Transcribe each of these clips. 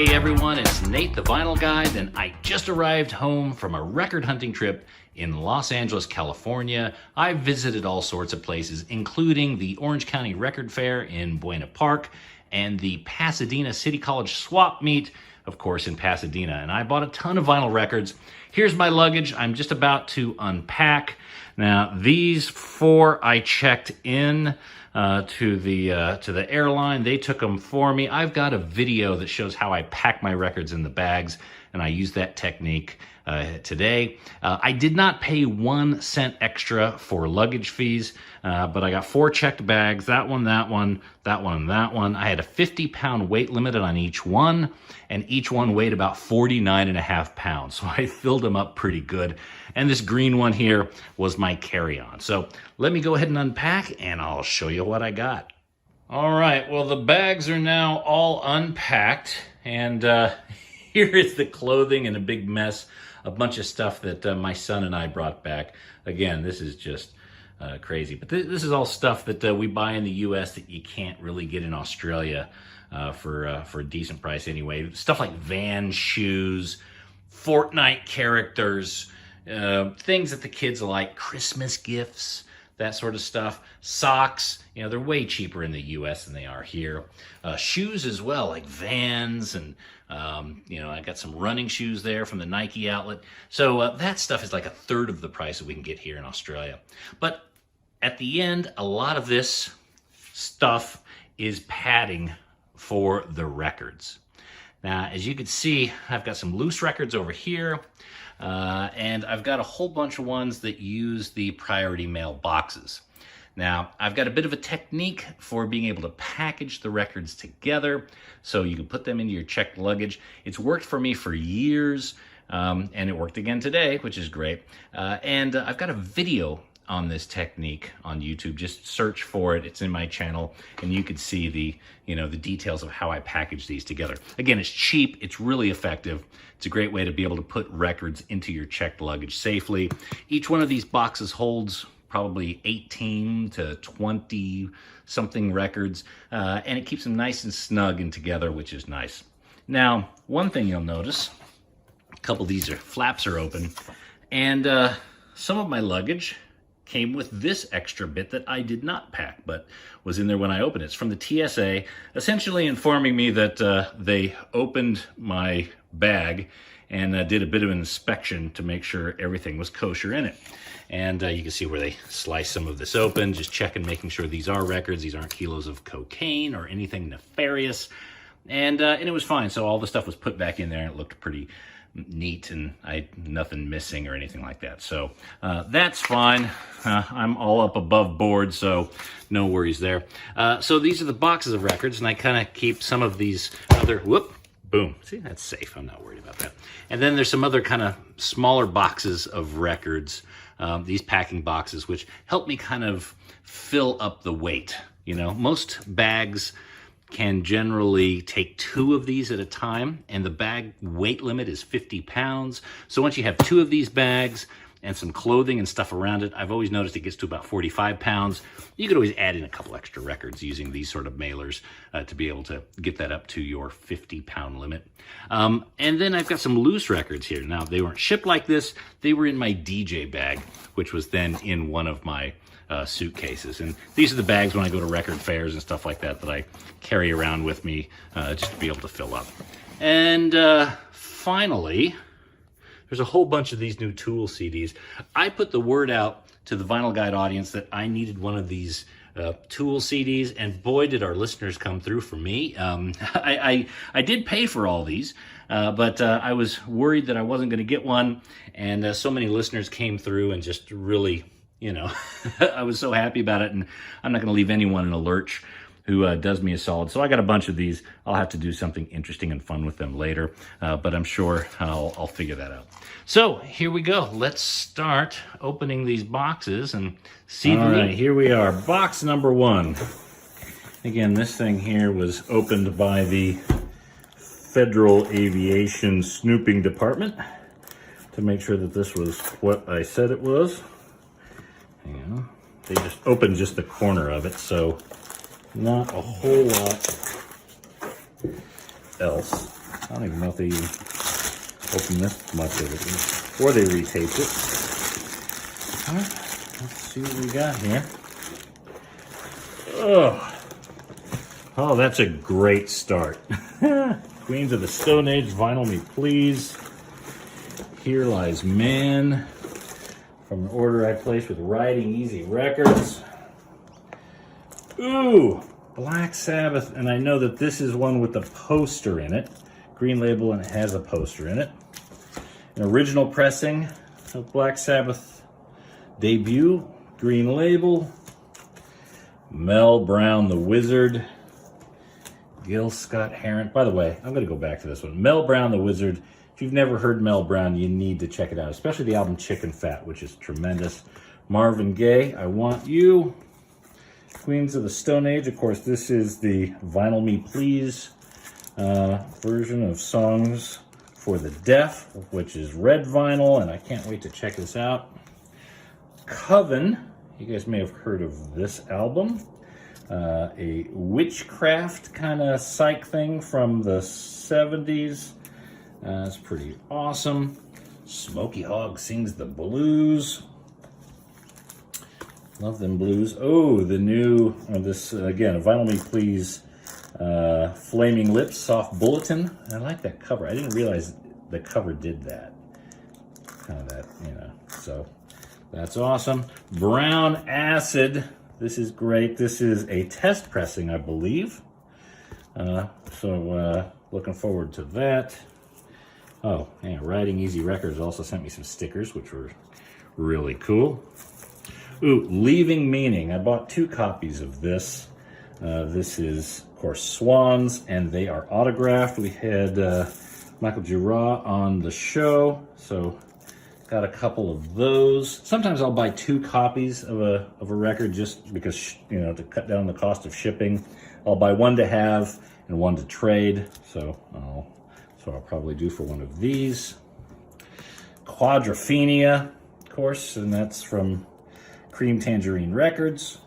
Hey everyone, it's Nate the Vinyl Guide, and I just arrived home from a record hunting trip in Los Angeles, California. I visited all sorts of places, including the Orange County Record Fair in Buena Park and the Pasadena City College Swap Meet, of course, in Pasadena. And I bought a ton of vinyl records. Here's my luggage I'm just about to unpack. Now, these four I checked in to the airline. They took them for me. I've got a video that shows how I pack my records in the bags, and I use that technique today. I did not pay 1 cent extra for luggage fees, but I got 4 checked bags, that one, that one, that one, and that one. I had a 50-pound weight limit on each one, and each one weighed about 49.5 pounds, so I filled them up pretty good. And this green one here was my carry-on. So let me go ahead and unpack, and I'll show you what I got. All right, well, the bags are now all unpacked, and here is the clothing in a big mess, a bunch of stuff that my son and I brought back. Again, this is just crazy, but this is all stuff that we buy in the U.S. that you can't really get in Australia for a decent price anyway. Stuff like Vans shoes, Fortnite characters, things that the kids like, Christmas gifts, that sort of stuff. Socks, you know, they're way cheaper in the U.S. than they are here. Shoes as well, like Vans, and you know, I got some running shoes there from the Nike outlet. So that stuff is like 1/3 of the price that we can get here in Australia. But at the end, a lot of this stuff is padding for the records. Now, as you can see, I've got some loose records over here, and I've got a whole bunch of ones that use the priority mail boxes. Now, I've got a bit of a technique for being able to package the records together so you can put them into your checked luggage. It's worked for me for years, and it worked again today, which is great. And I've got a video on this technique on YouTube. Just search for it. It's in my channel, and you can see the details of how I package these together. Again, it's cheap. It's really effective. It's a great way to be able to put records into your checked luggage safely. Each one of these boxes holds probably 18 to 20 something records, and it keeps them nice and snug and together, which is nice. Now, one thing you'll notice, a couple of these flaps are open, and some of my luggage came with this extra bit that I did not pack, but was in there when I opened it. It's from the TSA, essentially informing me that they opened my bag and did a bit of an inspection to make sure everything was kosher in it. And you can see where they slice some of this open, just checking, making sure these are records, these aren't kilos of cocaine or anything nefarious. And it was fine. So all the stuff was put back in there, and it looked pretty neat, and nothing missing or anything like that. So that's fine. I'm all up above board, so no worries there. So these are the boxes of records, and I kind of keep some of these other, boom. See, that's safe. I'm not worried about that. And then there's some other kind of smaller boxes of records, these packing boxes, which help me kind of fill up the weight. You know, most bags can generally take 2 of these at a time, and the bag weight limit is 50 pounds. So once you have 2 of these bags and some clothing and stuff around it, I've always noticed it gets to about 45 pounds. You could always add in a couple extra records using these sort of mailers to be able to get that up to your 50-pound limit. And then I've got some loose records here. Now, they weren't shipped like this. They were in my DJ bag, which was then in one of my suitcases. And these are the bags when I go to record fairs and stuff like that that I carry around with me just to be able to fill up. And finally, there's a whole bunch of these new Tool CDs. I put the word out to the Vinyl Guide audience that I needed one of these Tool CDs, and boy, did our listeners come through for me. I did pay for all these, but I was worried that I wasn't going to get one, and so many listeners came through and just really, you know, I was so happy about it, and I'm not going to leave anyone in a lurch who does me a solid. So I got a bunch of these. I'll have to do something interesting and fun with them later, but I'm sure I'll figure that out. So here we go. Let's start opening these boxes and see. All right, here we are. Box number 1. Again, this thing here was opened by the Federal Aviation Snooping Department to make sure that this was what I said it was. Hang on. They just opened just the corner of it, so not a whole lot else. I don't even know if they even opened this much of it before they retaped it. All right, let's see what we got here. Oh, that's a great start. Queens of the Stone Age, Vinyl Me Please. Here Lies Man, from an order I placed with Riding Easy Records. Ooh, Black Sabbath, and I know that this is one with the poster in it. Green label, and it has a poster in it. An original pressing of Black Sabbath debut, green label. Mel Brown the Wizard. Gil Scott-Heron. By the way, I'm going to go back to this one. Mel Brown the Wizard. If you've never heard Mel Brown, you need to check it out, especially the album Chicken Fat, which is tremendous. Marvin Gaye, I Want You. Queens of the Stone Age. Of course, this is the Vinyl Me Please version of Songs for the Deaf, which is red vinyl, and I can't wait to check this out. Coven. You guys may have heard of this album. A witchcraft kind of psych thing from the 70s. It's pretty awesome. Smokey Hogg Sings the Blues. Love them blues. Oh, the new, this, again, a Vinyl Me Please Flaming Lips Soft Bulletin. I like that cover. I didn't realize the cover did that. Kind of that, you know, so that's awesome. Brown Acid. This is great. This is a test pressing, I believe. So looking forward to that. Oh, yeah, Riding Easy Records also sent me some stickers, which were really cool. Ooh, Leaving Meaning. I bought 2 copies of this. This is, of course, Swans, and they are autographed. We had Michael Girard on the show, so got a couple of those. Sometimes I'll buy 2 copies of a record just because, you know, to cut down the cost of shipping. I'll buy one to have and one to trade, so I'll probably do for one of these. Quadrophenia, of course, and that's from Cream Tangerine Records.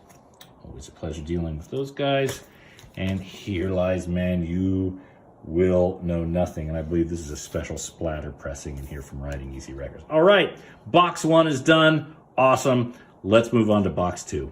Always a pleasure dealing with those guys. And Here Lies Man, You Will Know Nothing. And I believe this is a special splatter pressing in here from Riding Easy Records. All right, box 1 is done. Awesome. Let's move on to box 2.